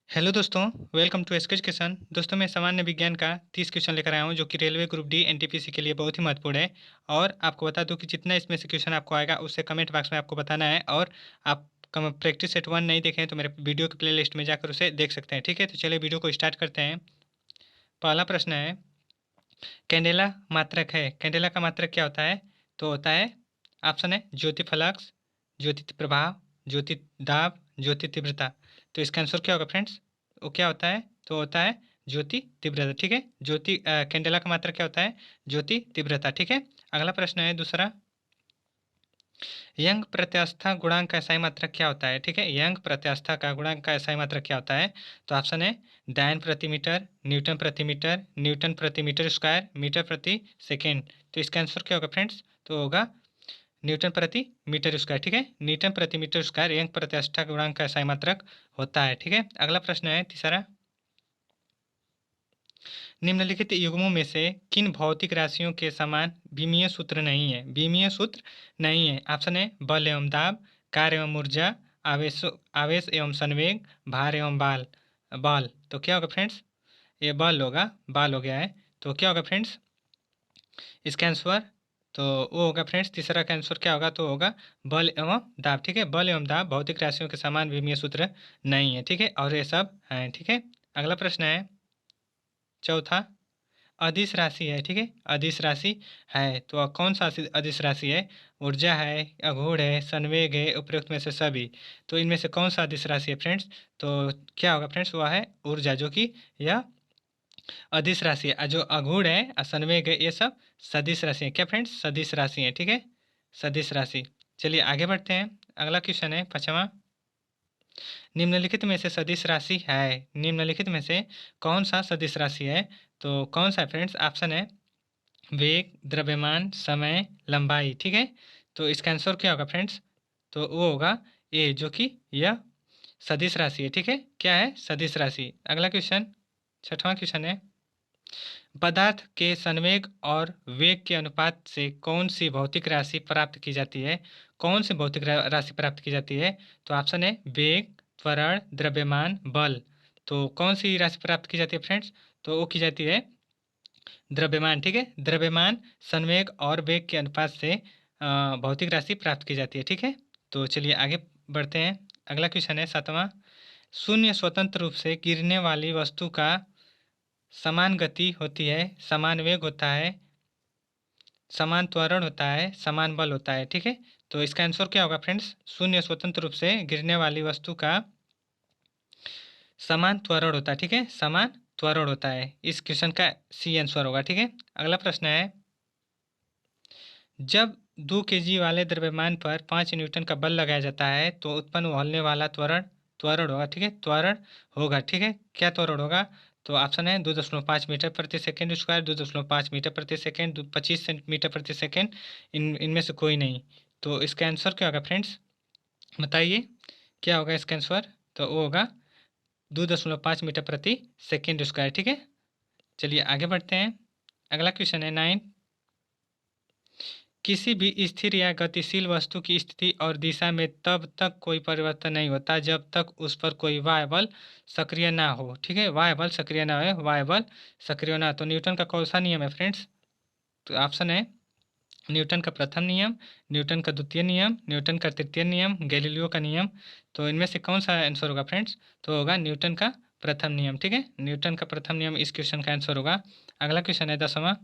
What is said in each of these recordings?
Hello दोस्तों, welcome to SK education. दोस्तों मैं सामान्य विज्ञान का 30 क्वेश्चन लेकर आया हूं जो कि रेलवे ग्रुप डी एनटीपीसी के लिए बहुत ही महत्वपूर्ण है। और आपको बता दूं कि जितना इसमें से क्वेश्चन आपको आएगा उससे कमेंट बॉक्स में आपको बताना है। और आप प्रैक्टिस सेट 1 नहीं देखें तो मेरे वीडियो की प्लेलिस्ट में जाकर उसे देख सकते हैं। ठीक है, तो चलिए वीडियो को स्टार्ट करते हैं। पहला प्रश्न है, कैंडेला मात्रक है। कैंडेला का मात्रक क्या होता है? तो होता है, ऑप्शन है ज्योति फ्लक्स, ज्योति प्रभाव, ज्योति दाब, ज्योति तीव्रता। तो इसका आंसर क्या होगा फ्रेंड्स? वो क्या होता है? तो होता है ज्योति तीव्रता। ठीक है, कैंडेला का मात्रक क्या होता है? ज्योति तीव्रता। ठीक है, अगला प्रश्न है दूसरा, यंग प्रत्यास्था गुणांक का SI मात्रक क्या होता है? ठीक है, यंग प्रत्यास्था का गुणांक का SI मात्रक क्या होता है? तो ऑप्शन है डायन प्रति मीटर, न्यूटन प्रति मीटर, न्यूटन प्रति मीटर स्क्वायर, मीटर प्रति सेकेंड। तो इसका आंसर क्या होगा फ्रेंड्स? तो होगा न्यूटन प्रति मीटर स्क्वायर। ठीक है, न्यूटन प्रति मीटर स्क्वायर यंग प्रत्यास्था गुणांक का SI मात्रक होता है। ठीक है, अगला प्रश्न है तीसरा, निम्नलिखित युग्मों में से किन भौतिक राशियों के समान विमीय सूत्र नहीं है? विमीय सूत्र नहीं है। ऑप्शन है बल एवं दाब, कार्य एवं ऊर्जा, आवेश आवेश एवं संवेग, भार एवं बल। तो क्या होगा फ्रेंड्स? ये बल होगा, बल हो गया है। तो क्या होगा फ्रेंड्स इसका आंसर? तो वो होगा फ्रेंड्स, तीसरा का आंसर क्या होगा? तो होगा बल एवं दाब। ठीक है, बल एवं दाब भौतिक राशियों के समान विमीय सूत्र नहीं है। ठीक है, और ये सब हैं। ठीक है, अगला प्रश्न है चौथा, अदिश राशि है। ठीक है, अदिश राशि है तो कौन सा अदिश राशि है? ऊर्जा है, अघूर्ण है, संवेग है, उपरोक्त में से सभी। तो इनमें से कौन सा अदिश राशि है फ्रेंड्स? तो क्या होगा फ्रेंड्स? वह है ऊर्जा, जो कि यह अदिश राशि है। जो अघूर्ण है, संवेग है, ये सब सदिश राशि है। क्या फ्रेंड्स? सदिश राशि है। ठीक है, सदिश राशि। चलिए आगे बढ़ते हैं। अगला क्वेश्चन है पांचवा, निम्नलिखित में से सदिश राशि है। निम्नलिखित में से कौन सा सदिश राशि है? तो कौन सा है फ्रेंड्स? ऑप्शन है वेग, द्रव्यमान, समय, लंबाई। ठीक है, तो इसका आंसर क्या होगा फ्रेंड्स? तो वो होगा ए, जो कि यह सदिश राशि है। ठीक है, क्या है? सदिश राशि। अगला क्वेश्चन, छठवां क्वेश्चन है, पदार्थ के संवेग और वेग के अनुपात से कौन सी भौतिक राशि प्राप्त की जाती है? कौन सी भौतिक राशि प्राप्त की जाती है? तो ऑप्शन है वेग, त्वरण, द्रव्यमान, बल। तो कौन सी राशि प्राप्त की जाती है फ्रेंड्स? तो वो की जाती है द्रव्यमान। ठीक है, द्रव्यमान संवेग और वेग के अनुपात से भौतिक राशि प्राप्त की जाती है। ठीक है, तो चलिए आगे बढ़ते हैं। अगला क्वेश्चन है सातवां, शून्य स्वतंत्र रूप से गिरने वाली वस्तु का समान गति होती है, समान वेग होता है, समान त्वरण होता है, समान बल होता है। ठीक है, तो इसका आंसर क्या होगा फ्रेंड्स? शून्य स्वतंत्र रूप से गिरने वाली वस्तु का समान त्वरण होता है। ठीक है, समान त्वरण होता है। इस क्वेश्चन का सी आंसर होगा। ठीक है, अगला प्रश्न है, जब 2 kg वाले द्रव्यमान पर 5 न्यूटन का बल लगाया जाता है तो उत्पन्न होने वाला त्वरण त्वरण होगा। ठीक है, त्वरण होगा। ठीक है, क्या त्वरण होगा? तो ऑप्शन है 2.5 मीटर प्रति सेकेंड स्क्वायर, 2.5 मीटर प्रति सेकेंड, 25 मीटर प्रति सेकेंड, इनमें से कोई नहीं। तो इसका आंसर क्या होगा फ्रेंड्स? बताइए क्या होगा इसका आंसर? तो वो होगा 2.5 मीटर प्रति सेकेंड स्क्वायर। ठीक है, चलिए आगे बढ़ते हैं। अगला क्वेश्चन है 9, किसी भी स्थिर या गतिशील वस्तु की स्थिति और दिशा में तब तक कोई परिवर्तन नहीं होता जब तक उस पर कोई वाय बल सक्रिय ना हो। ठीक है, वाय बल सक्रिय ना हो, वाय बल सक्रिय ना हो। तो न्यूटन का कौन सा नियम है फ्रेंड्स? तो ऑप्शन है न्यूटन का प्रथम नियम, न्यूटन का द्वितीय नियम, न्यूटन का तृतीय नियम, गैलीलियो का नियम। तो इनमें से कौन सा आंसर होगा फ्रेंड्स? तो होगा न्यूटन का प्रथम नियम। ठीक है, न्यूटन का प्रथम नियम इस क्वेश्चन का आंसर होगा। अगला क्वेश्चन है 10वां,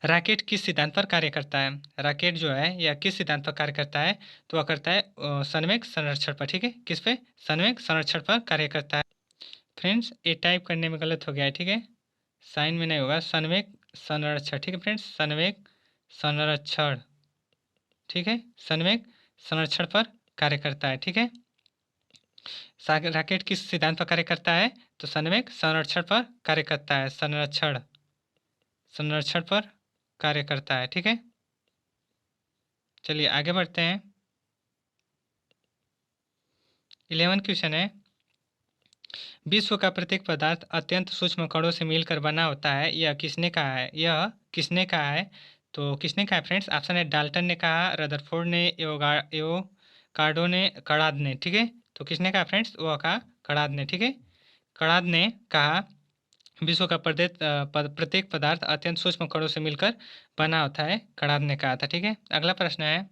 रॉकेट किस सिद्धांत पर कार्य करता है? रॉकेट जो है यह किस सिद्धांत पर कार्य करता है? तो वह करता है संवेग संरक्षण पर। ठीक है, किस पे? संवेग संरक्षण पर कार्य करता है। फ्रेंड्स ये टाइप करने में गलत हो गया है। ठीक है, साइन में नहीं होगा, संवेग संरक्षण। ठीक है फ्रेंड्स, संवेग संरक्षण। ठीक है, संवेग संरक्षण पर कार्य करता है। ठीक है, रॉकेट किस सिद्धांत पर कार्य करता है? तो संवेग संरक्षण पर कार्य करता है। संरक्षण, संरक्षण पर कार्य करता है। ठीक है, चलिए आगे बढ़ते हैं। 11 क्वेश्चन है, विश्व का प्रत्येक पदार्थ अत्यंत सूक्ष्म कणों से मिलकर बना होता है, यह किसने कहा है? यह किसने कहा है? तो किसने कहा है फ्रेंड्स? ऑप्शन है डाल्टन ने कहा, रदरफोर्ड ने, एवोगार्डो ने, कड़ाद ने। ठीक है, तो किसने कहा फ्रेंड्स? वो कहा कणाद ने। ठीक है, कणाद ने कहा विश्व का प्रत्येक पदार्थ अत्यंत सूक्ष्म कणों से मिलकर बना होता है, कणाद ने कहा था। ठीक है, अगला प्रश्न है,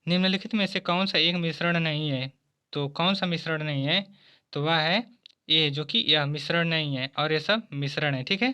निम्नलिखित में से कौन सा एक मिश्रण नहीं है? तो कौन सा मिश्रण नहीं है? तो वह है ये, जो कि यह मिश्रण नहीं है और ये सब मिश्रण है। ठीक है,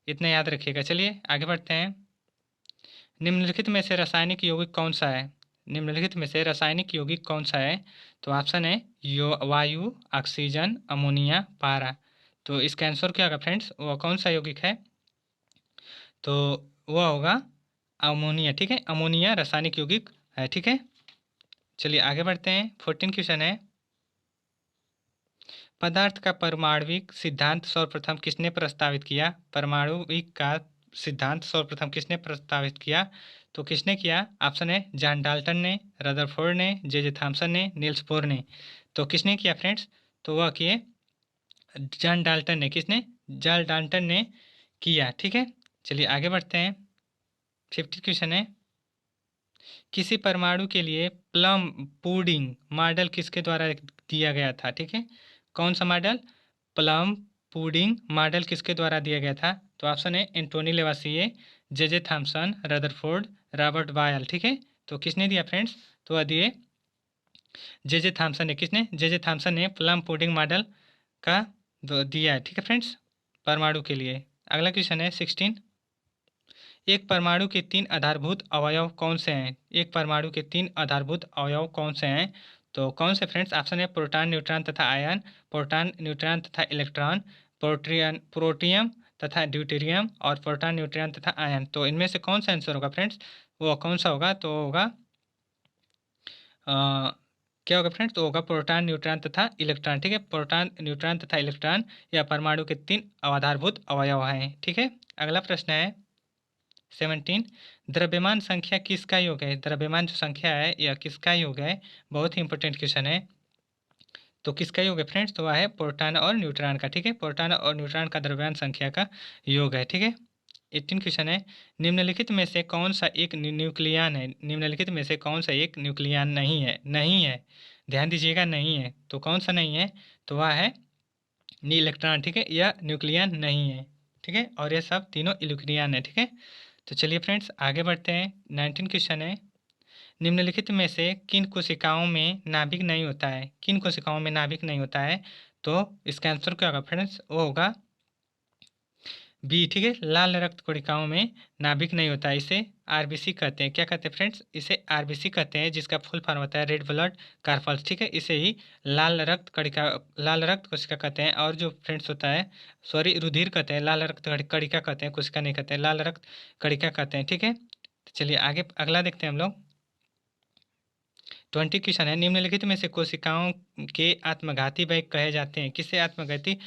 इतना याद रखिएगा। चलिए आगे बढ़ते हैं। निम्नलिखित में से रासायनिक यौगिक कौन सा है? निम्नलिखित में से रासायनिक यौगिक कौन सा है? तो ऑप्शन है वायु, ऑक्सीजन, अमोनिया, पारा। तो इसका आंसर क्या होगा फ्रेंड्स? वो कौन सा यौगिक है? तो वह होगा अमोनिया। ठीक है, अमोनिया रासायनिक यौगिक है। ठीक है, चलिए आगे बढ़ते हैं। 14 क्वेश्चन है, पदार्थ का परमाणविक सिद्धांत सर्वप्रथम किसने प्रस्तावित किया? परमाणुविक का सिद्धांत सर्वप्रथम किसने प्रस्तावित किया? तो किसने किया? ऑप्शन है जॉन डाल्टन ने, रदरफोर्ड ने, जे थॉमसन ने, नील्स बोर ने। तो किसने किया फ्रेंड्स? तो वह किए जॉन डाल्टन ने। किसने? जॉन डाल्टन ने किया। ठीक है, चलिए आगे बढ़ते हैं। 50 क्वेश्चन है, किसी परमाणु के लिए प्लम पुडिंग मॉडल किसके द्वारा दिया गया था? ठीक है, कौन सा मॉडल? प्लम पुडिंग मॉडल किसके द्वारा दिया गया था? तो ऑप्शन है Antoine Lavoisier, J Thomson, Rutherford, Robert Boyle. ठीक है, तो किसने दिया फ्रेंड्स? तो वह दिए जे थॉमसन ने। किसने? जे थॉमसन ने प्लम पुडिंग मॉडल का दिया है। ठीक है फ्रेंड्स, परमाणु के लिए। अगला क्वेश्चन है 16, एक परमाणु के 3 आधारभूत अवयव कौन से हैं? एक परमाणु के 3 आधारभूत अवयव कौन से हैं? तो कौन से फ्रेंड्स? ऑप्शन है प्रोटॉन, न्यूट्रॉन तथा आयन, प्रोटॉन, न्यूट्रॉन तथा इलेक्ट्रॉन, प्रोटियम तथा ड्यूटेरियम और प्रोटॉन, न्यूट्रॉन तथा आयन। तो इनमें से कौन सा आंसर होगा फ्रेंड्स? वो कौन सा होगा? तो होगा क्या होगा फ्रेंड्स? तो होगा प्रोटॉन, न्यूट्रॉन तथा इलेक्ट्रॉन। ठीक है, प्रोटॉन, न्यूट्रॉन तथा इलेक्ट्रॉन यह परमाणु के 3 आधारभूत अवयव हैं। ठीक है, अगला प्रश्न है 17, द्रव्यमान संख्या किसका योग है? द्रव्यमान जो संख्या है यह किसका योग है? बहुत ही इंपॉर्टेंट क्वेश्चन है। तो किसका योग है फ्रेंड्स? तो वह है प्रोटॉन और न्यूट्रॉन का। ठीक है, प्रोटॉन और न्यूट्रॉन का द्रव्यमान संख्या का योग है। ठीक है, 18 क्वेश्चन है, निम्नलिखित में से कौन सा एक न्यूक्लियन है? निम्नलिखित में से कौन सा एक न्यूक्लियन नहीं है? नहीं है, ध्यान दीजिएगा, नहीं है। तो कौन सा नहीं है? तो वह है इलेक्ट्रॉन। ठीक है, यह न्यूक्लियन नहीं है। ठीक है, और ये सब तीनों इलेक्ट्रियन है। ठीक है, तो चलिए फ्रेंड्स आगे बढ़ते हैं। 19 क्वेश्चन है, निम्नलिखित में से किन कोशिकाओं में नाभिक नहीं होता है? किन कोशिकाओं में नाभिक नहीं होता है? तो इसका आंसर क्या होगा फ्रेंड्स? वो होगा बी। ठीक है, लाल रक्त कोशिकाओं में नाभिक नहीं होता है। इसे आरबीसी कहते हैं। क्या कहते हैं फ्रेंड्स? इसे आरबीसी कहते हैं, जिसका फुल फॉर्म होता है रेड ब्लड कार्पल्स। ठीक है, इसे ही लाल रक्त कोशिका कहते हैं। और जो फ्रेंड्स होता है, सॉरी, रुधिर कहते हैं, लाल रक्त कणिका कहते हैं, कोशिका नहीं कहते हैं, लाल रक्त कणिका कहते हैं। ठीक है, तो चलिए आगे अगला देखते हैं हम लोग। 20 क्वेश्चन है, निम्नलिखित में से कोशिकाओं के आत्मघाती भाग कहे जाते हैं? किसे आत्मघाती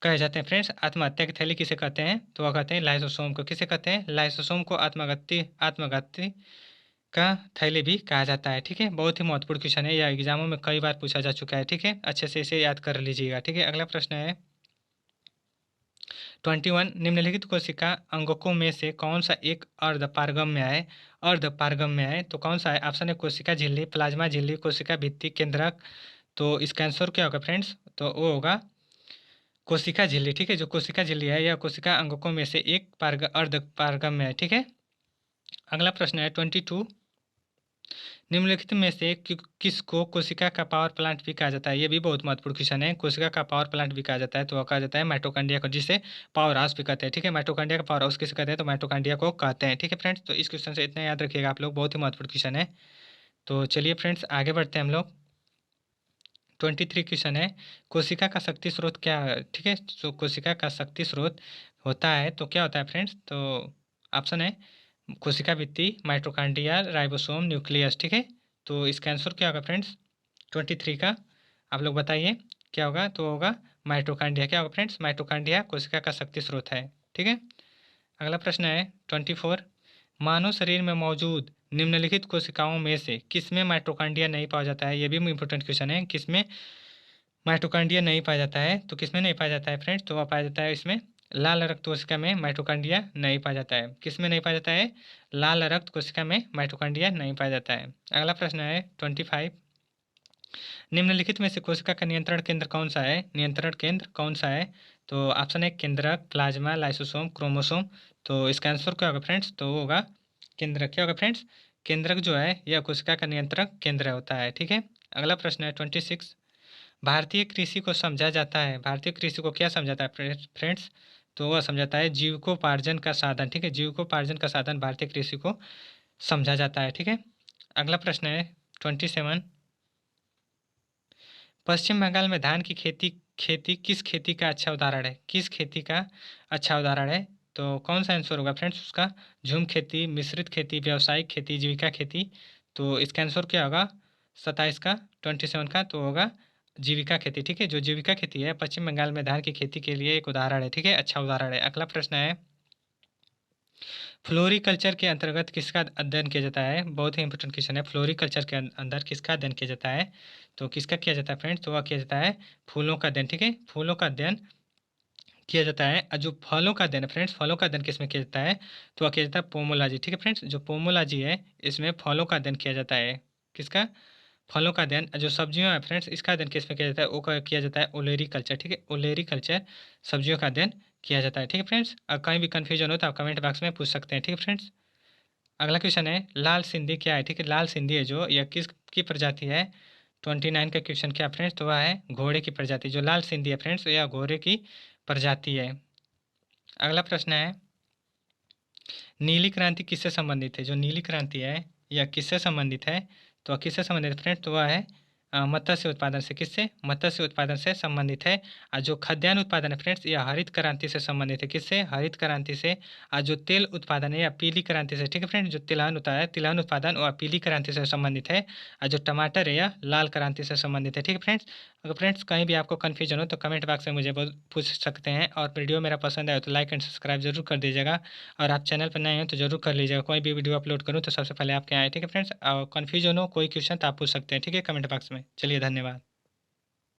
कहे जाते हैं फ्रेंड्स? आत्महत्या की थैली किसे कहते हैं? तो वह कहते हैं लाइसोसोम को। किसे कहते हैं? लाइसोसोम को आत्मघाती आत्मघाती का थैली भी कहा जाता है। ठीक है, बहुत ही महत्वपूर्ण क्वेश्चन है, यह एग्जामों में कई बार पूछा जा चुका है। ठीक है, अच्छे से इसे याद कर लीजिएगा। ठीक है, अगला प्रश्न है 21, निम्नलिखित कोशिका अंगकों में से कौन सा एक अर्धपारगम्य है? अर्धपारगम्य है तो कौन सा है? ऑप्शन है कोशिका झिल्ली, प्लाज्मा झिल्ली, कोशिका भित्ति, केंद्रक। तो इसका आंसर क्या होगा फ्रेंड्स? तो वो होगा कोशिका झिल्ली। ठीक है, जो कोशिका झिल्ली है यह कोशिका अंगकों में से एक अर्ध पारगम्य है। ठीक है, अगला प्रश्न है 22, निम्नलिखित में से किसको कोशिका का पावर प्लांट भी कहा जाता है? ये भी बहुत महत्वपूर्ण क्वेश्चन है। कोशिका का पावर प्लांट भी कहा जाता है, तो वह कहा जाता है माइटोकॉन्ड्रिया को, जिसे पावर हाउस भी कहते हैं। ठीक है, माइटोकॉन्ड्रिया का पावर हाउस किसे कहते हैं? तो माइटोकॉन्ड्रिया को कहते हैं। ठीक है फ्रेंड्स, तो इस क्वेश्चन से इतना याद रखिएगा आप लोग, बहुत ही महत्वपूर्ण क्वेश्चन है। तो चलिए फ्रेंड्स आगे बढ़ते हैं हम लोग। 23 क्वेश्चन है, कोशिका का शक्ति स्रोत क्या है? ठीक है, तो कोशिका का शक्ति स्रोत होता है तो क्या होता है फ्रेंड्स? तो ऑप्शन है कोशिका भित्ति, माइटोकॉन्ड्रिया, राइबोसोम, न्यूक्लियस। ठीक है, तो इसका आंसर क्या होगा फ्रेंड्स 23 का? आप लोग बताइए क्या होगा? तो होगा माइटोकॉन्ड्रिया। क्या होगा फ्रेंड्स? माइटोकॉन्ड्रिया कोशिका का शक्ति स्रोत है। ठीक है, अगला प्रश्न है 24, मानव शरीर में मौजूद निम्नलिखित कोशिकाओं में से किसमें माइटोकॉन्ड्रिया नहीं पाया जाता है? ये भी इंपॉर्टेंट क्वेश्चन है, किसमें माइटोकॉन्ड्रिया नहीं पाया जाता है? तो किसमें नहीं पाया जाता है फ्रेंड्स? तो वह पाया जाता है इसमें लाल रक्त कोशिका में माइटोकॉन्ड्रिया नहीं पाया जाता है। किसमें नहीं पाया जाता है? लाल रक्त कोशिका में माइटोकॉन्ड्रिया नहीं पाया जाता है। अगला प्रश्न है 25, निम्नलिखित में से कोशिका का नियंत्रण केंद्र कौन सा है? नियंत्रण केंद्र कौन सा है? तो ऑप्शन है केंद्रक, प्लाज्मा, लाइसोसोम, क्रोमोसोम। तो इसका आंसर क्या होगा फ्रेंड्स? तो वो होगा केंद्रक। क्या होगा फ्रेंड्स? केंद्रक जो है यह कोशिका का नियंत्रक केंद्र होता है। ठीक है। अगला प्रश्न है 26। भारतीय कृषि को समझा जाता है, भारतीय कृषि को क्या समझाता है फ्रेंड्स? तो वह समझाता है जीविकोपार्जन का साधन। ठीक है, जीविकोपार्जन का साधन भारतीय कृषि को समझा जाता है। ठीक है। अगला प्रश्न है 27। पश्चिम बंगाल में धान की खेती खेती किस खेती का अच्छा उदाहरण है? किस खेती का अच्छा उदाहरण है? तो कौन सा आंसर होगा फ्रेंड्स उसका? झूम खेती, मिश्रित खेती, व्यावसायिक खेती, जीविका खेती। तो इसका आंसर क्या होगा 27 का, 27 का? तो होगा जीविका खेती। ठीक है, जो जीविका खेती है पश्चिम बंगाल में धान की खेती के लिए एक उदाहरण है। ठीक है, अच्छा उदाहरण है। अगला प्रश्न है फ्लोरीकल्चर के अंतर्गत किसका अध्ययन किया जाता है? बहुत ही इंपॉर्टेंट क्वेश्चन है। फ्लोरीकल्चर के अंदर किसका अध्ययन किया जाता है? तो किसका किया जाता है फ्रेंड्स? तो वह किया जाता है फूलों का अध्ययन। ठीक है, फूलों का अध्ययन किया जाता है। और जो फलों का अध्ययन है फ्रेंड्स, फलों का अध्ययन किसमें किया जाता है? तो वह किया जाता है पोमोलॉजी। ठीक है फ्रेंड्स, जो पोमोलॉजी है इसमें फलों का अध्ययन किया जाता है। किसका? फलों का अध्ययन। जो सब्जियों है फ्रेंड्स, इसका अध्ययन किसमें किया जाता है? वो किया जाता है ओलेरी कल्चर। ठीक है, ओलेरी कल्चर सब्जियों का अध्ययन किया जाता है। ठीक है फ्रेंड्स, और कहीं भी कन्फ्यूजन हो तो आप कमेंट बॉक्स में पूछ सकते हैं। ठीक है फ्रेंड्स। अगला क्वेश्चन है लाल सिंधी क्या है? ठीक है, लाल सिंधी है जो यह किस की प्रजाति है? 29 का क्वेश्चन क्या फ्रेंड्स? तो वह है घोड़े की प्रजाति। जो लाल सिंधी है फ्रेंड्स यह घोड़े की प्रजाति है। अगला प्रश्न है नीली क्रांति किससे संबंधित है? जो नीली क्रांति है यह किससे संबंधित है? तो किससे संबंधित है फ्रेंड्स? तो वह है मत्स्य उत्पादन से। किससे? मत्स्य उत्पादन से संबंधित है। और जो खाद्यान्न उत्पादन है फ्रेंड्स यह हरित क्रांति से संबंधित है। किससे? हरित क्रांति से। और जो तेल उत्पादन है यह पीली क्रांति से। ठीक है फ्रेंड्स, जो तिलहन होता है तिलहन उत्पादन वह पीली क्रांति से संबंधित है। और जो टमाटर है यह लाल क्रांति से संबंधित है। ठीक है फ्रेंड्स। अगर फ्रेंड्स कहीं भी आपको कन्फ्यूजन हो तो कमेंट बॉक्स में मुझे पूछ सकते हैं। और वीडियो मेरा पसंद आए तो लाइक एंड सब्सक्राइब जरूर कर दीजिएगा। और आप चैनल पर नए हैं तो जरूर कर लीजिएगा। कोई भी वीडियो अपलोड करूँ तो सबसे पहले आपके आए। ठीक है फ्रेंड्स, और कन्फ्यूजन हो कोई क्वेश्चन तो आप पूछ सकते हैं। ठीक है, कमेंट बॉक्स में। चलिए, धन्यवाद।